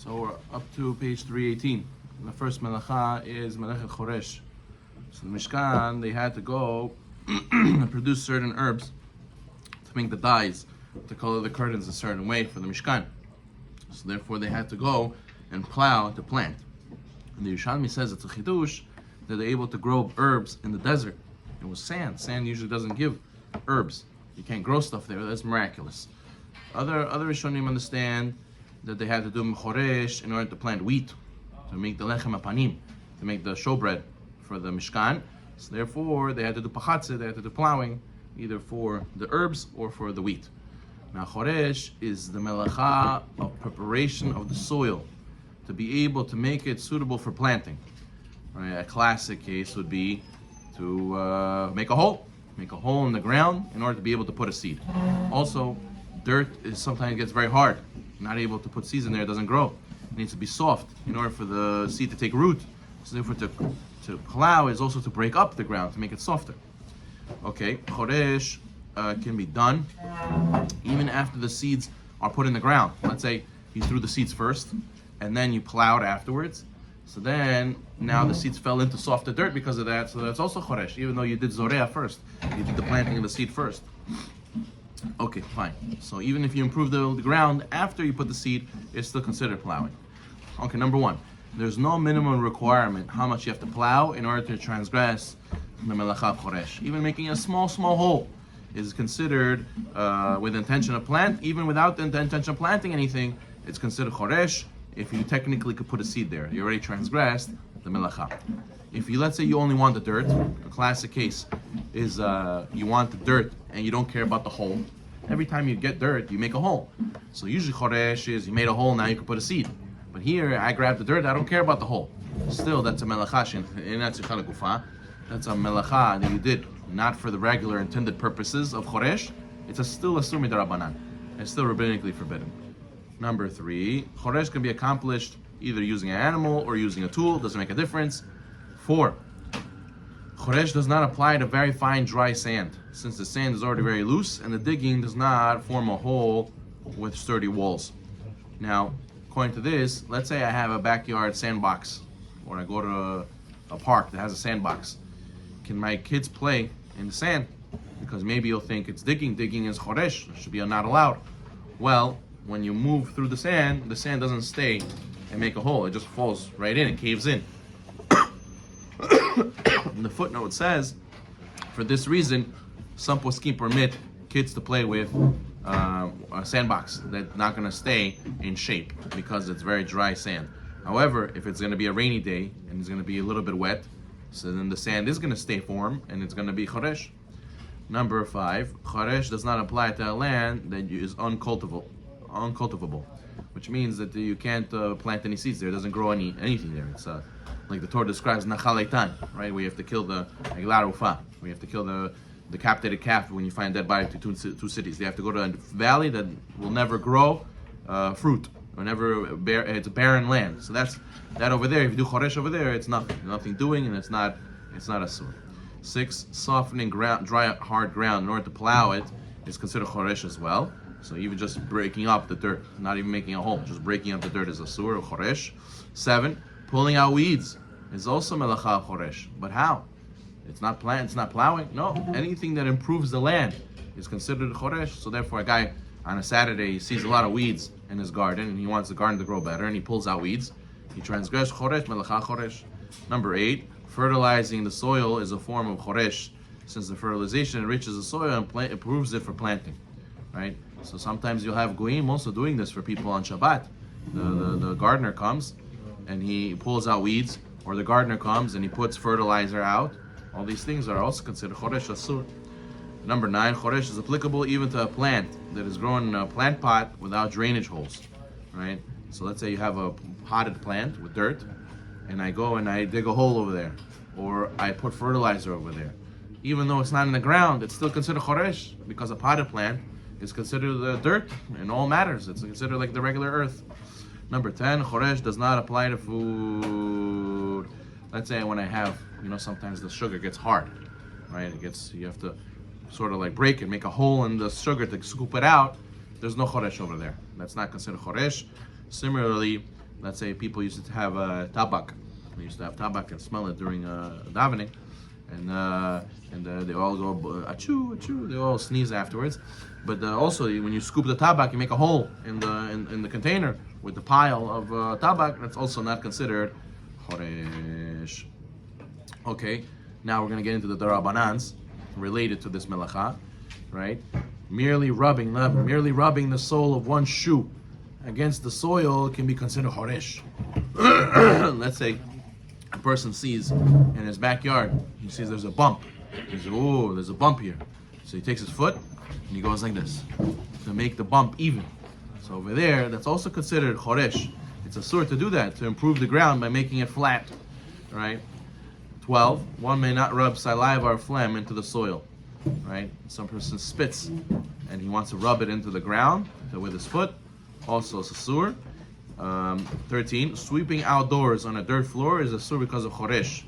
So we're up to page 318. The first Melacha is Melacha Choresh. So the Mishkan, they had to go and produce certain herbs to make the dyes, to color the curtains a certain way for the Mishkan. So therefore they had to go and plow to plant. And the Yerushalmi says it's a chidush that they're able to grow herbs in the desert. It was sand. Sand usually doesn't give herbs. You can't grow stuff there. That's miraculous. Other Rishonim understand that they had to do Choresh in order to plant wheat, to make the lechem apanim, to make the showbread for the Mishkan. So therefore, they had to do pachatze, they had to do plowing, either for the herbs or for the wheat. Now Choresh is the melacha of preparation of the soil, to be able to make it suitable for planting. Right? A classic case would be to make a hole in the ground in order to be able to put a seed. Also, dirt sometimes gets very hard. Not able to put seeds in there, it doesn't grow. It needs to be soft in order for the seed to take root. So therefore to plow is also to break up the ground, to make it softer. Okay, Choresh can be done even after the seeds are put in the ground. Let's say you threw the seeds first and then you plowed afterwards. So then now the seeds fell into softer dirt because of that. So that's also Choresh, even though you did Zorea first. You did the planting of the seed first. Okay, fine. So even if you improve the ground after you put the seed, it's still considered plowing. Okay, number one, there's no minimum requirement how much you have to plow in order to transgress the Melacha of Choresh. Even making a small hole is considered with the intention of plant. Even without the intention of planting anything, it's considered Choresh. If you technically could put a seed there, you already transgressed the Melacha. If you, let's say you only want the dirt, a classic case is you want the dirt and you don't care about the hole. Every time you get dirt, you make a hole. So usually Choresh is you made a hole, now you can put a seed. But here, I grabbed the dirt, I don't care about the hole. Still, that's a melacha, that's a melacha that you did not for the regular intended purposes of Choresh. It's still a surmi darabanan. It's still rabbinically forbidden. Number three, Choresh can be accomplished either using an animal or using a tool, doesn't make a difference. 4. Choresh does not apply to very fine dry sand, since the sand is already very loose and the digging does not form a hole with sturdy walls. Now, according to this, let's say I have a backyard sandbox, or I go to a park that has a sandbox. Can my kids play in the sand? Because maybe you'll think it's digging. Digging is Choresh, it should be not allowed. Well, when you move through the sand doesn't stay and make a hole. It just falls right in, it caves in. In the footnote says, for this reason, some poskim permit kids to play with a sandbox that's not going to stay in shape because it's very dry sand. However, if it's going to be a rainy day and it's going to be a little bit wet, so then the sand is going to stay firm and it's going to be Choresh. Number 5, Choresh does not apply to a land that is uncultivable, which means that you can't plant any seeds there. It doesn't grow anything there. It's like the Torah describes Nachal, right? We have to kill the Eglar Ufa. We have to kill the decapitated calf when you find dead body to two cities. They have to go to a valley that will never grow fruit, or never bear. It's a barren land. So that's that over there. If you do Choresh over there, it's nothing doing, and it's not a sur. 6, softening ground, dry, hard ground in order to plow it is considered Choresh as well. So even just breaking up the dirt, not even making a hole, just breaking up the dirt is a sur or Choresh. 7, pulling out weeds is also Melacha Choresh. But how? It's not plowing. No, anything that improves the land is considered Choresh. So therefore, a guy on a Saturday, he sees a lot of weeds in his garden and he wants the garden to grow better and he pulls out weeds. He transgressed Choresh, Melacha Choresh. Number 8, fertilizing the soil is a form of Choresh, since the fertilization enriches the soil and improves it for planting. Right? So sometimes you'll have goyim also doing this for people on Shabbat. The gardener comes and he pulls out weeds, or the gardener comes and he puts fertilizer out. All these things are also considered Choresh Asur. Number 9, Choresh is applicable even to a plant that is grown in a plant pot without drainage holes. Right? So let's say you have a potted plant with dirt, and I go and I dig a hole over there, or I put fertilizer over there. Even though it's not in the ground, it's still considered Choresh, because a potted plant is considered dirt in all matters. It's considered like the regular earth. Number 10, Choresh does not apply to food. Let's say when I have, sometimes the sugar gets hard, right? You have to sort of like break it, make a hole in the sugar to scoop it out. There's no Choresh over there. That's not considered Choresh. Similarly, let's say people used to have tabak. They used to have tabak and smell it during davening, and they all go achoo achoo. They all sneeze afterwards. But also, when you scoop the tabak, you make a hole in the container with the pile of tabak. That's also not considered choresh. Okay, now we're going to get into the darabanans related to this melacha, right? Merely rubbing the sole of one shoe against the soil can be considered choresh. Let's say a person sees in his backyard, he sees there's a bump. He says, "Oh, there's a bump here." So he takes his foot and he goes like this to make the bump even. So over there, that's also considered choresh. It's a sort to do that, to improve the ground by making it flat, right? 12, one may not rub saliva or phlegm into the soil, right? Some person spits and he wants to rub it into the ground with his foot, also it's a sur. 13, sweeping outdoors on a dirt floor is a sur because of choresh.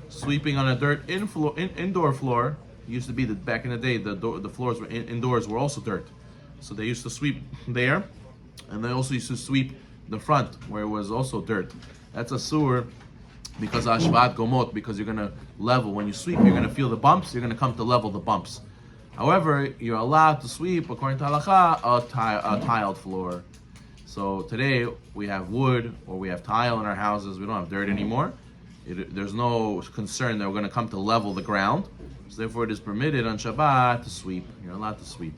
Sweeping on a dirt indoor floor, used to be that back in the day, the floors were indoors were also dirt. So they used to sweep there, and they also used to sweep the front where it was also dirt. That's a sur because of ashvat gomot, because you're gonna level. When you sweep, you're gonna feel the bumps, you're gonna come to level the bumps. However, you're allowed to sweep, according to halacha, a tiled floor. So today, we have wood or we have tile in our houses, we don't have dirt anymore. There's no concern that we're gonna come to level the ground. So therefore, it is permitted on Shabbat to sweep. You're allowed to sweep.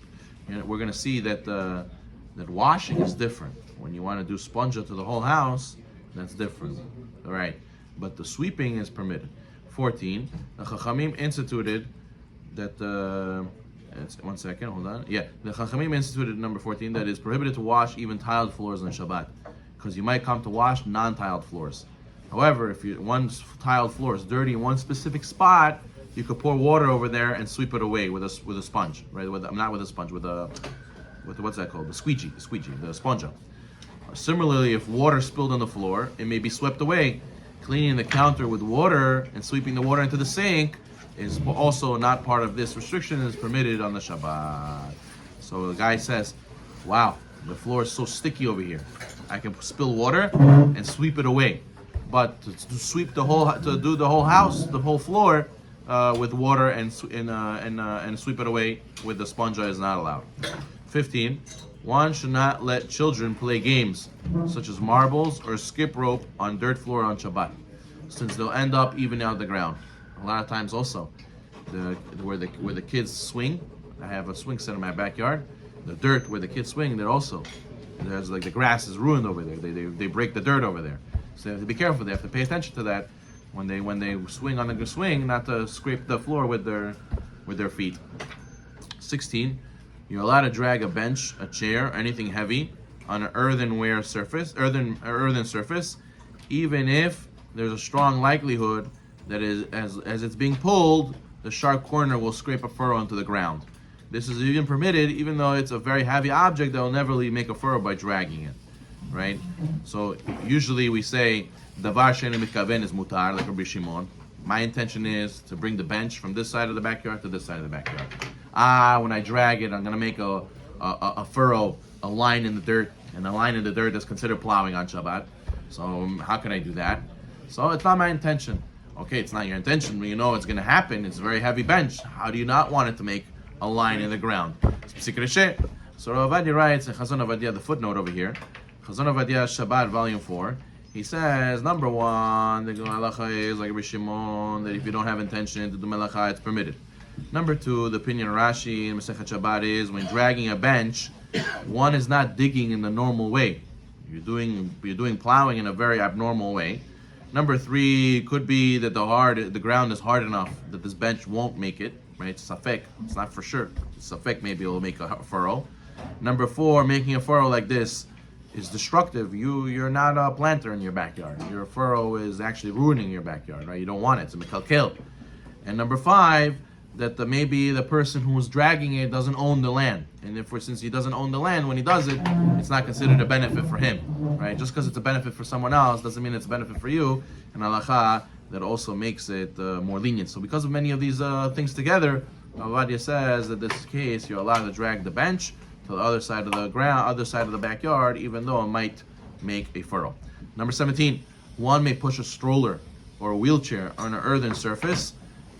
We're gonna see that that washing is different. When you want to do sponja to the whole house, that's different. All right. But the sweeping is permitted. 14, the Chachamim instituted that, one second, hold on. Yeah, the Chachamim instituted number 14 that it's prohibited to wash even tiled floors on Shabbat, because you might come to wash non-tiled floors. However, if one tiled floor is dirty in one specific spot, you could pour water over there and sweep it away with a sponge, right? Not with a sponge, with what's that called? The squeegee, the sponge. Similarly, if water spilled on the floor, it may be swept away. Cleaning the counter with water and sweeping the water into the sink is also not part of this restriction. Is permitted on the Shabbat. So the guy says, "Wow, the floor is so sticky over here. I can spill water and sweep it away, but to sweep to do the whole house, the whole floor with water and sweep it away with the sponge is not allowed." 15. One should not let children play games such as marbles or skip rope on dirt floor on Shabbat, since they'll end up even out the ground. A lot of times also, where the kids swing, I have a swing set in my backyard. The dirt where the kids swing, there's like the grass is ruined over there. They break the dirt over there. So they have to be careful. They have to pay attention to that when they swing on the swing, not to scrape the floor with their feet. 16. You're allowed to drag a bench, a chair, anything heavy on an earthen surface, even if there's a strong likelihood that as it's being pulled, the sharp corner will scrape a furrow into the ground. This is even permitted, even though it's a very heavy object that will never make a furrow by dragging it, right? So usually we say davar she'eino mitkaven is mutar, like Rabbi Shimon. My intention is to bring the bench from this side of the backyard to this side of the backyard. When I drag it, I'm going to make a furrow, a line in the dirt, and a line in the dirt is considered plowing on Shabbat. So how can I do that? So it's not my intention. Okay, it's not your intention, but you know it's going to happen. It's a very heavy bench. How do you not want it to make a line in the ground? So Rav Ovadia writes in Chazon Ovadia, the footnote over here, Chazon Ovadia Shabbat, volume 4, he says, number 1, the Halacha is like Rabbi Shimon, that if you don't have intention to do Melacha, it's permitted. Number 2, the opinion of Rashi in Masechet Shabbat is when dragging a bench, one is not digging in the normal way. You're doing plowing in a very abnormal way. Number 3 could be that the ground is hard enough that this bench won't make it. Right? It's safek. It's not for sure. It's safek, maybe it'll make a furrow. Number 4, making a furrow like this is destructive. You're not a planter in your backyard. Your furrow is actually ruining your backyard. Right? You don't want it. It's a mekalkel. And number 5, that maybe the person who's dragging it doesn't own the land, and therefore, since he doesn't own the land, when he does it, it's not considered a benefit for him, right? Just because it's a benefit for someone else doesn't mean it's a benefit for you. And halacha that also makes it more lenient. So because of many of these things together, Ovadia says that this case you're allowed to drag the bench to the other side of the ground, other side of the backyard, even though it might make a furrow. Number 17, one may push a stroller or a wheelchair on an earthen surface,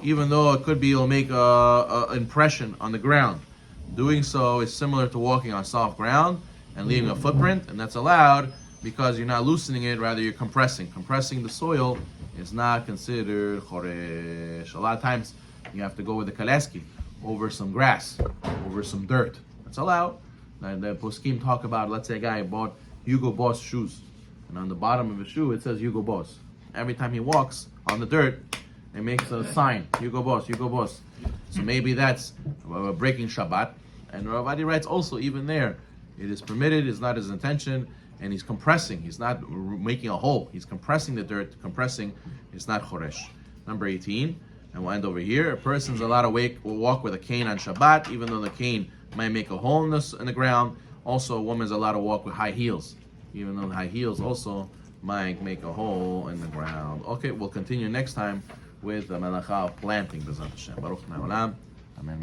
even though it could be it'll make a impression on the ground. Doing so is similar to walking on soft ground and leaving a footprint, and that's allowed because you're not loosening it, rather you're compressing. Compressing the soil is not considered choresh. A lot of times you have to go with the kaleski over some grass, over some dirt. That's allowed. And the poskim talk about, let's say a guy bought Hugo Boss shoes, and on the bottom of the shoe it says Hugo Boss. Every time he walks on the dirt, it makes a sign, Hugo Boss, Hugo Boss. So maybe that's breaking Shabbat. And Ravadi writes also, even there, it is permitted, it's not his intention, and he's compressing. He's not making a hole. He's compressing the dirt. Compressing is not choresh. Number 18, and we'll end over here. A person's allowed to walk with a cane on Shabbat, even though the cane might make a hole in the ground. Also, a woman's allowed to walk with high heels, even though the high heels also might make a hole in the ground. Okay, we'll continue next time with the Melacha of planting. Baruch Amen.